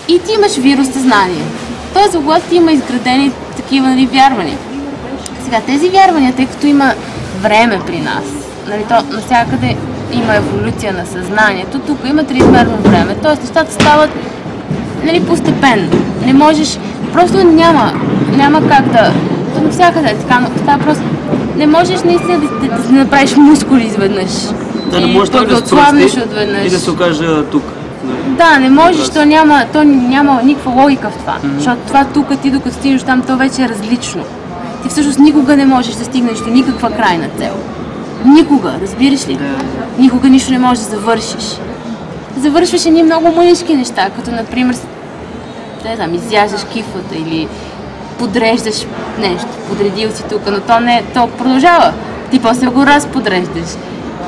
И ти имаш вирус съзнание. Тоест в главата ти има изградени такива, нали, вярвания. Сега тези вярвания, тъй като има време при нас, нали, то навсякъде има еволюция на съзнанието, тук има триизмерно време, т.е. нещата стават, нали, постепенно. Не можеш, просто няма как да, то навсякъде е така, но това просто не можеш наистина да направиш мускули изведнъж. Да, не можеш да отслабнеш отведнъж. И да се окаже тук. Да, не можеш, то няма никаква логика в това. Защото това тук, ти докато стигнеш там, то вече е различно. Ти всъщност никога не можеш да стигнеш до никаква крайна цел. Никога, разбираш ли? Никога нищо не можеш да завършиш. Завършваш едни много мънички неща, като например, не знам, изяждаш кифата или подреждаш нещо, подредил си тук, но то продължава. Ти после го разподреждаш.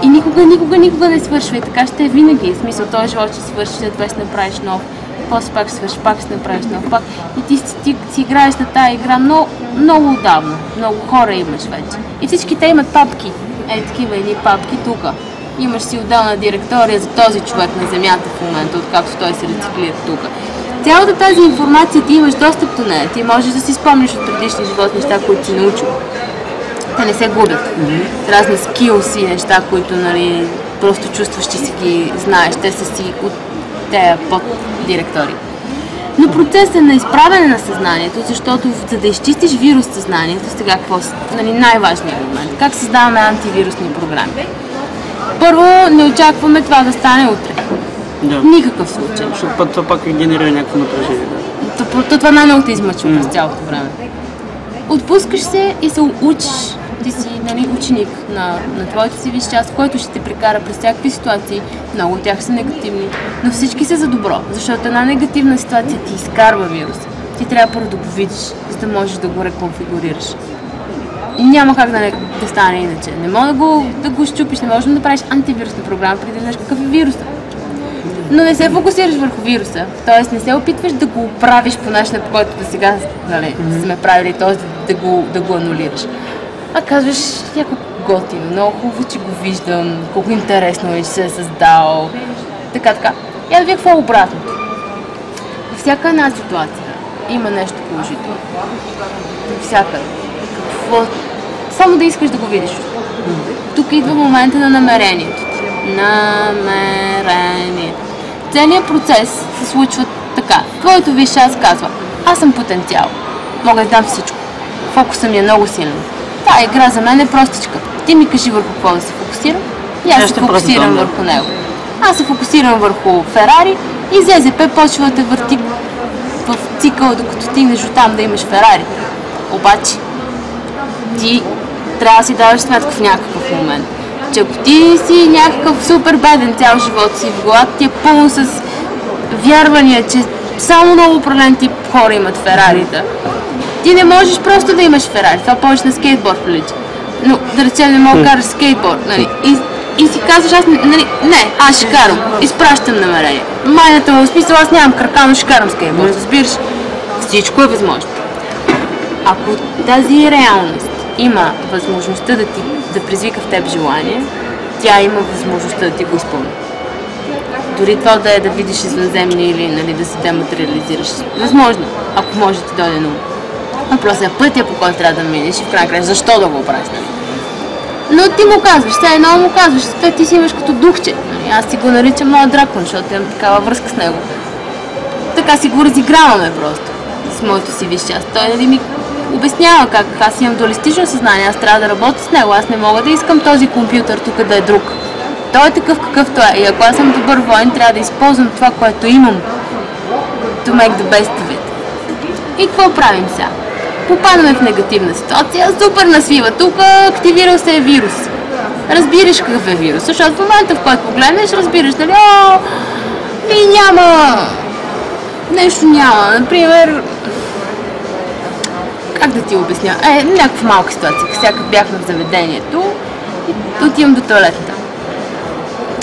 И никога не свършва. И така ще е винаги. В смисъл, този живот ще свърши, след това ще направиш нов. После пак ще свършиш, пак ще направиш нов. Пак. И ти си играеш на тая игра много отдавна. Много хора имаш вече. И всички те имат папки. Такива едни папки тук. Имаш си отделна директория за този човек на земята в момента, откакто той се рециклира тук. Цялата тази информация ти имаш достъп до нея. Ти можеш да си спомниш от предишни живот неща, които си научил. Те не се губят. Разни скилси, неща, които, нали, просто чувстваш, че си ги знаеш. Те са си от тези поддиректори. Но процесът на изправяне на съзнанието, защото за да изчистиш вирус съзнанието, сега какво, нали, най-важният момент. Как създаваме антивирусни програми? Първо, не очакваме това да стане утре. Да. Никакъв случай. Защото това пак генерира някакво напрежение. Да. Това най-много те измъчва през цялото време. Отпускаш се и се учиш. Ти си, нали, ученик на твоята си висш час, който ще те прекара през всякакви ситуации. Много от тях са негативни, но всички са за добро, защото една негативна ситуация ти изкарва вируса. Ти трябва първо да го видиш, за да можеш да го реконфигурираш. Няма как да стане иначе. Не може да го щупиш, не можеш да направиш антивирусна програма, преди да знаеш какъв е вирусът. Но не се фокусираш върху вируса, т.е. не се опитваш да го правиш по начина, по който до сега, нали, сме правили, т.е. да го анулираш. А казваш, яко готино, много хубаво, че го виждам, колко интересно е, че се е създал, така. Я да ви какво е обратното. Във всяка една ситуация има нещо положително. Всяка. Какво? Само да искаш да го видиш. Тук идва момента на намерението. Намерението. Целият процес се случва така. Твоето висше аз казва, аз съм потенциал. Мога да дам всичко. Фокусът ми е много силен. Тая игра за мен е простичка. Ти ми кажи върху какво да се фокусирам и аз се фокусирам върху него. Аз се фокусирам върху Ферари и ЗЗП почва да те върти в цикъл, докато стигнеш от там да имаш Ферари. Обаче ти трябва да си даваш сметка в някакъв момент, че ако ти си някакъв супер беден цял живот си в главата ти е пълно с вярвания, че само много определен тип хора имат Ферарита. Ти не можеш просто да имаш Ферари, това повече на скейтборд прилича. Но да речем не мога да караш скейтборд, нали? И си казваш, аз ще карам, изпращам намерение. Майната в смисъл, аз нямам крака, но ще карам скейтборд, разбираш? Всичко е възможно. Ако тази реалност има възможността да предизвика в теб желание, тя има възможността да ти го изпълни. Дори това да е да видиш извънземни или, нали, да се дематериализираш. Възможно, ако може да ти дойде на ум. Въпросът е пътя, по който трябва да минеш и в крайна краща, защо да го правиш, нали? Но ти му казваш, все едно му казваш, ти си имаш като духче. Нали? Аз си го наричам моя дракон, защото имам такава връзка с него. Така си го разиграваме просто с моето си висш час. Той, нали, ми обяснява как аз имам дуалистично съзнание, аз трябва да работя с него, аз не мога да искам този компютър тук да е друг. Той е такъв какъвто е и ако аз съм добър воин, трябва да използвам това, което имам to make the best of it. И какво правим сега? Попадаме в негативна ситуация, супер насвива, тук активирал се е вирус. Разбираш какъв е вирус, защото в момента, в който погледнеш, разбираш, нали, няма, нещо няма, например, как да ти обясня, някаква малка ситуация, сега бяхме в заведението и отивам до тоалетната.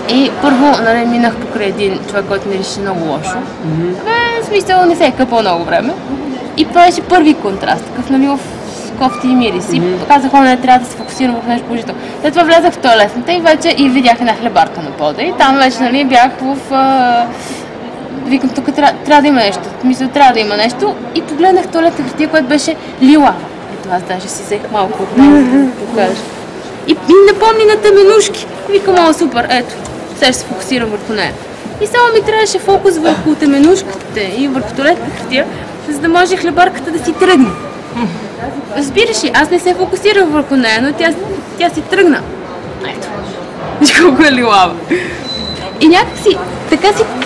И първо, нали, минах покрай един човек, който ми реши много лошо. В смисъл, не се е къпал много време. И беше първи контраст, такъв, нали, в кофти и мирис. И казах, не трябва да се фокусирам в нещо положително. След това влезах в тоалетната и вече видях една хлебарка на пода. И там вече, нали, бях в викам, тук трябва да има нещо. Мисля, трябва да има нещо. И погледнах туалетна хартия, която беше лилава. Ето аз даже си взех малко от нея да покажа. И напомни на теменушки. Викам, о, супер, ето. Сега ще се фокусирам върху нея. И само ми трябваше фокус върху теменушката и върху туалетна хартия, за да може хлебарката да си тръгне. Разбираш ли, аз не се фокусирах върху нея, но тя си тръгна. Ето. Виж колко е лилава. И някакси,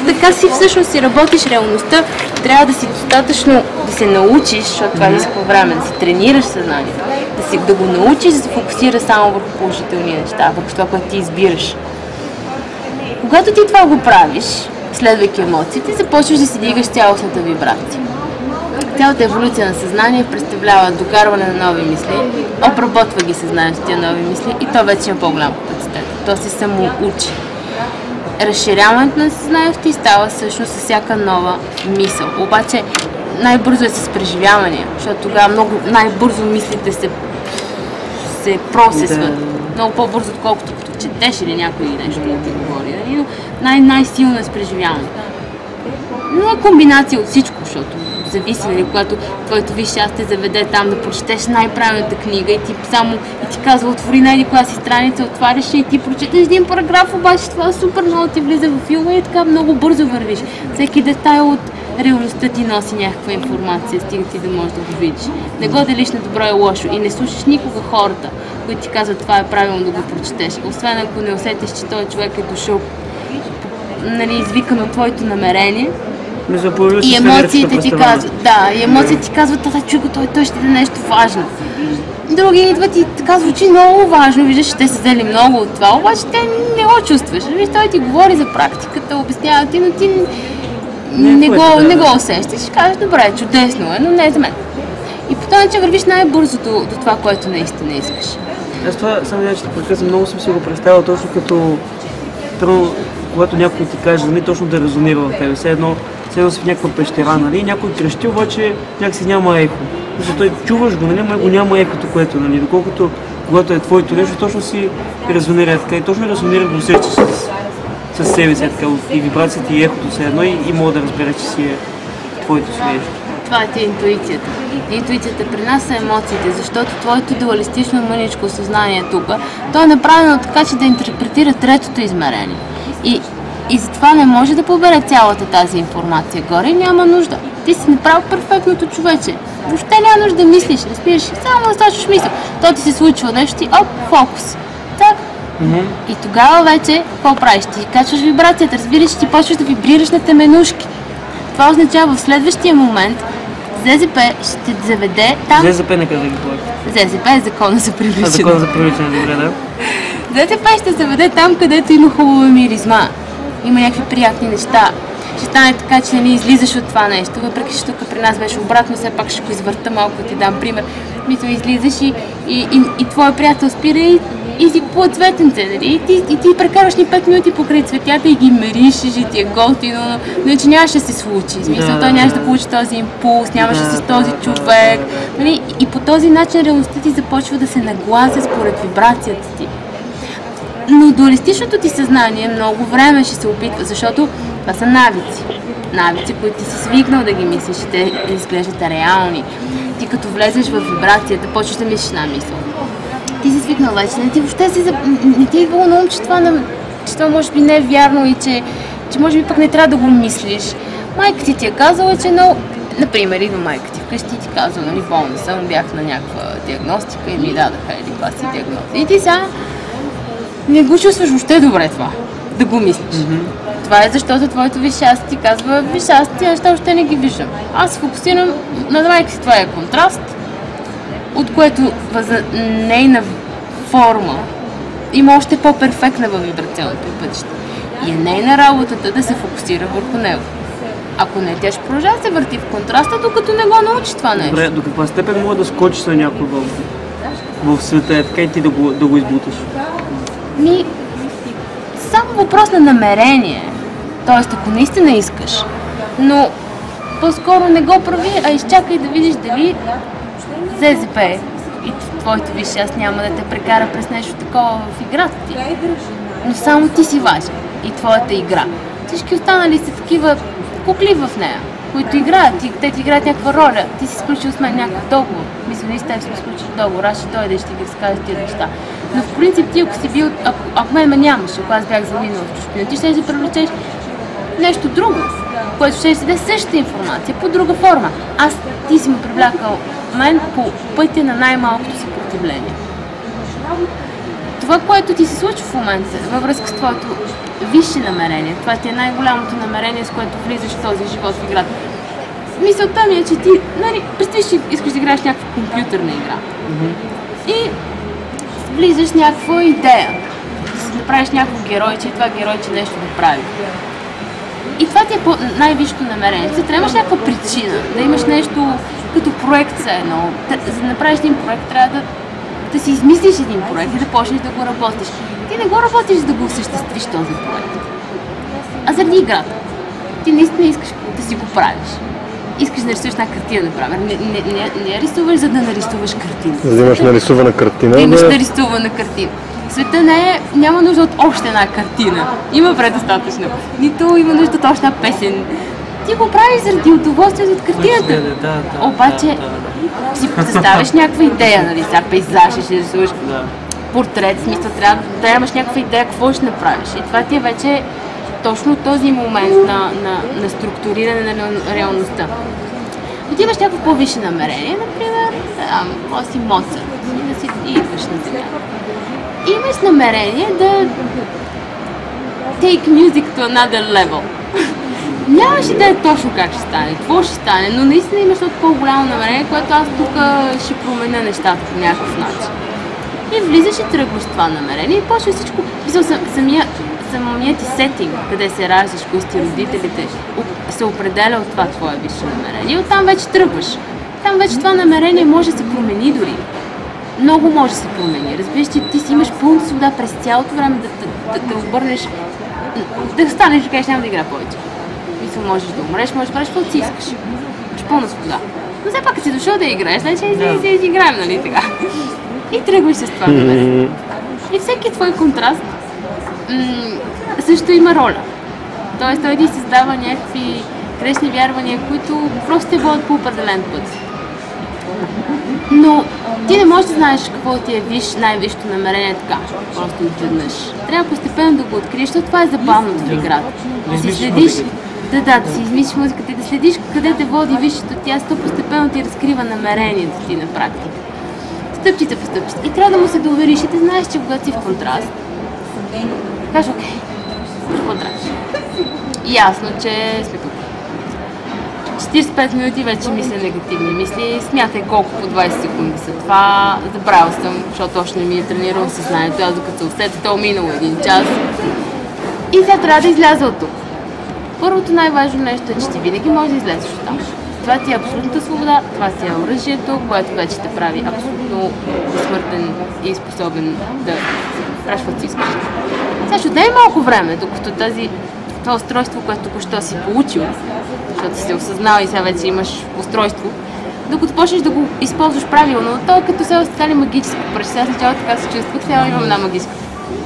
така си всъщност си работиш реалността. Трябва да си достатъчно да се научиш, защото това изисква време, да си тренираш съзнанието, да го научиш да се фокусира само върху положителни неща, върху това, което ти избираш. Когато ти това го правиш, следвайки емоциите, започваш да си дигаш цялостната вибрация. Цялата еволюция на съзнание представлява докарване на нови мисли, обработва ги съзнанието с тия нови мисли и то вече има по-голям капацитет. То се самоучи. Разширяването на съзнанието ти става всъщност с всяка нова мисъл. Обаче най-бързо е с преживявания, защото тогава най-бързо мислите се процесват. Много по-бързо, отколкото като четеш или някой нещо да ти говори. Но най-силно е с преживяване. Но е комбинация от всичко, защото зависи, нали, когато твоето висше аз те заведе там да прочетеш най-правилната книга и ти казва, отвори най-коя си страница, отваряш и ти прочетеш един параграф, обаче това супер много ти влиза в филма и така много бързо вървиш. Всеки детайл от реалността ти носи някаква информация, стига ти да можеш да го видиш. Не го делиш на добро и лошо и не слушаш никога хората, които ти казват това е правилно да го прочетеш. Освен ако не усетиш, че този човек е дошъл, нали, извикан от твоето намерение. И емоциите ти казват, ти казват, чуй го, той ще даде нещо важно. Други идват и така звучи много важно, виждаш, че те са взели много от това, обаче те не го чувстваш. Той ти говори за практиката, обяснява ти, но ти не го усещаш. Ще кажеш, добре, чудесно е, но не е за мен. И по този начин вървиш най-бързо до това, което наистина искаш. Аз това, само да те прекъсвам, много съм си го представил точно като когато някой ти каже, нали, точно да резонира в тебе. Все едно си в някаква пещера, нали, някой крещи, обаче някакси няма ехо. Защото той чуваш го, нали, но го няма ехото, което, нали, доколкото когато е твоето нещо, точно си резонира така и точно резонира го усещаш с себе си, така, и вибрацията и ехото все едно и мога да разбереш, че си е твоето си нещо. Това е интуицията. Интуицията при нас са емоциите, защото твоето дуалистично мъничко съзнание тук, то е направено така, че да интерпретира третото измерение. И затова не може да побере цялата тази информация горе, няма нужда. Ти си направил перфектното човече. Въобще няма нужда да мислиш, разбираш, само да стачваш мисъл. То ти се случва нещо и фокус. Так. И тогава вече, какво правиш? Ти качваш вибрацията, разбираш, че ти почваш да вибрираш на теменушки. Това означава в следващия момент ЗЗП ще те заведе там... ЗЗП нека да ги плати. ЗЗП е закона за привличане. Закона за привличане, добре, да. ЗЗП ще те заведе там, където има хубава миризма. Има някакви приятни неща. Ще стане така, че не излизаш от това нещо. Въпреки че тук при нас беше обратно, все пак ще го извърта малко, да ти дам пример. Мисля, излизаш и твой приятел спира и си по цветенце, нали? И ти прекараш ни 5 минути покрай цветята и ги меришиш и ти е готино, но че нямаше да се случи. Смисъл, той нямаше да получи този импулс, нямаше да си с този човек. Нали? И по този начин реалността ти започва да се наглася според вибрацията ти. Но дуалистичното ти съзнание много време ще се опитва, защото това са навици. Навици, които ти си свикнал да ги мислиш и те изглеждат реални. Ти като влезеш в вибрацията, почваш да мислиш една мисъл. Ти си свикнал вече, не ти въобще не ти е идвало на ум, че това може би не е вярно и че може би пък не трябва да го мислиш. Майка ти е казала, че например, идва майка ти вкъщи и ти казва, нали, болна съм, бях на някаква диагностика и ми дадаха или това си диагностика. И ти сега не го чувстваш въобще добре това, да го мислиш. Това е защото твоето висше аз ти казва, виж, аз тия неща въобще не ги виждам. Аз се фокусирам на майка си, това е контраст, от което нейна форма има още по-перфектна във вибрационното пътище. И е нейна работата да се фокусира върху него. Ако не, тя ще продължава да се върти в контраста, докато не го научи това нещо. Добре, до каква степен мога да скочиш на някой в света, така и ти да го избуташ? Само въпрос на намерение. Тоест, ако наистина искаш, но по-скоро не го прави, а изчакай да видиш дали ЗЗП и твоето висше аз няма да те прекара през нещо такова в играта ти. Но само ти си важен и твоята игра. Всички останали са такива кукли в нея, които играят, те ти играят някаква роля. Ти си сключил с мен някакъв договор. Мисля, ние с теб сме сключили договор, аз ще дойда и ще ги разкажа тия неща. Но в принцип ти, ако си бил, ако мен ме нямаше, ако аз бях заминала в чужбина, ти ще да привлечеш нещо друго, което ще даде същата информация, по друга форма. Ти си ме привлякал мен по пътя на най-малкото съпротивление. Това, което ти се случва в момента, във връзка с твоето висше намерение, това ти е най-голямото намерение, с което влизаш в този живот в играта. Мисълта ми е, че ти, представиш, че искаш да играеш някаква компютърна игра. И влизаш в някаква идея, да си направиш някакво геройче и това геройче нещо да прави. И това ти е най-висшето намерение. Ти трябваш някаква причина, да имаш нещо като проект все едно. За да направиш един проект, трябва да си измислиш един проект и да почнеш да го работиш. Ти не го работиш, за да го осъществиш този проект, а заради играта. Ти наистина искаш да си го правиш. Искаш да нарисуваш една картина, например. Не рисуваш, за да нарисуваш картина. За да имаш нарисувана картина. Да имаш нарисувана картина. Света няма нужда от още една картина. Има предостатъчно. Нито има нужда от още една песен. Ти го правиш заради удоволствието от картината. Обаче си представяш някаква идея, нали? Сега пейзаж, ще рисуваш портрет, в смисъл трябва да имаш някаква идея какво ще направиш. И това ти е вече точно този момент на структуриране на реалността. И ти имаш някакво по-висше намерение, например, може си Моцарт и да си идваш на земя. И имаш намерение да take music to another level. Нямаш идея точно как ще стане, какво ще стане, но наистина имаш от по-голямо намерение, което аз тук ще променя нещата по някакъв начин. И влизаш и тръгваш това намерение и почва всичко. Самият ти сетинг, къде се раждаш, кои сте родителите, се определя от това твое висше намерение. И оттам вече тръгваш. Там вече това намерение може да се промени дори. Много може да се промени. Разбираш, че ти си имаш пълна свобода през цялото време да обърнеш, да станеш и кажеш, няма да игра повече. Мисля, можеш да умреш, можеш да правиш каквото си искаш. Имаш пълна свобода. Но все пак, като си дошъл да играеш, значи да изиграем, нали така? И тръгваш с това намерение. И всеки твой контраст също има роля. Тоест той ти създава някакви грешни вярвания, които просто те водят по определен път. Но ти не можеш да знаеш какво ти е най-висшето намерение така, просто изведнъж. Трябва постепенно да го откриеш, защото това е забавното в играта. Да си следиш, да си измислиш музиката и да следиш къде те води висшето ти, то постепенно ти разкрива намерението ти на практика. Стъпчица по стъпчица. И трябва да му се довериш и да знаеш, че когато си в контраст, кажеш, окей, какво трябваш? Ясно, че сме тук. 45 минути вече мисля негативни мисли, смятай колко по 20 секунди са това, забравил съм, защото още не ми е тренирал съзнанието, аз докато се усетя, то минало един час. И сега трябва да изляза от тук. Първото най-важно нещо е, че ти винаги можеш да излезеш от там. Това ти е абсолютната свобода, това си е оръжието, което вече те прави абсолютно безсмъртен и способен да правиш каквото си искаш. Сега ще отнеме малко време, докато това устройство, което току-що си получил, защото си се осъзнал и сега вече имаш устройство, докато почнеш да го използваш правилно, то като се остане магическо пръще. Сега начало така се чувствах, сега имам една магическа.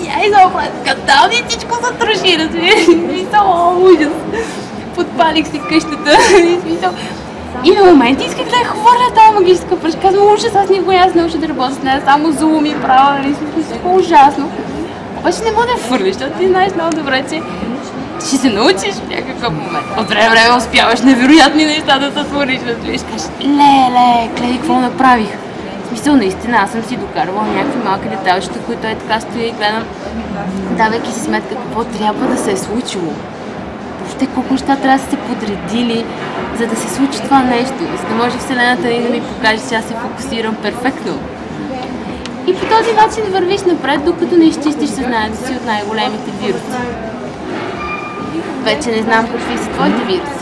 Я изобщо така там и всичко се троши, разбираш? Ужас! Подпалих си къщата. И на моменти исках да я хвърля тази магическа пръчка. Казвам, ужас, аз никога аз не уча да работя с нея, само зулуми права, нали? Всичко ужасно. Обаче не мога да я хвърлиш, защото ти знаеш много добре, че ще се научиш в някакъв момент. От време успяваш невероятни неща да се твориш, разбираш. Кажеш, клей, какво направих? В смисъл, наистина, аз съм си докарвала някакви малки деталчета, които е така стоя и гледам, давайки си сметка какво трябва да се е случило. Въобще колко неща трябва да са се подредили, за да се случи това нещо, за да може Вселената ни да ми покаже, че аз се фокусирам перфектно. И по този начин вървиш напред, докато не изчистиш съзнанието си от най-големите вируси. Вече не знам какви са твоите вируси.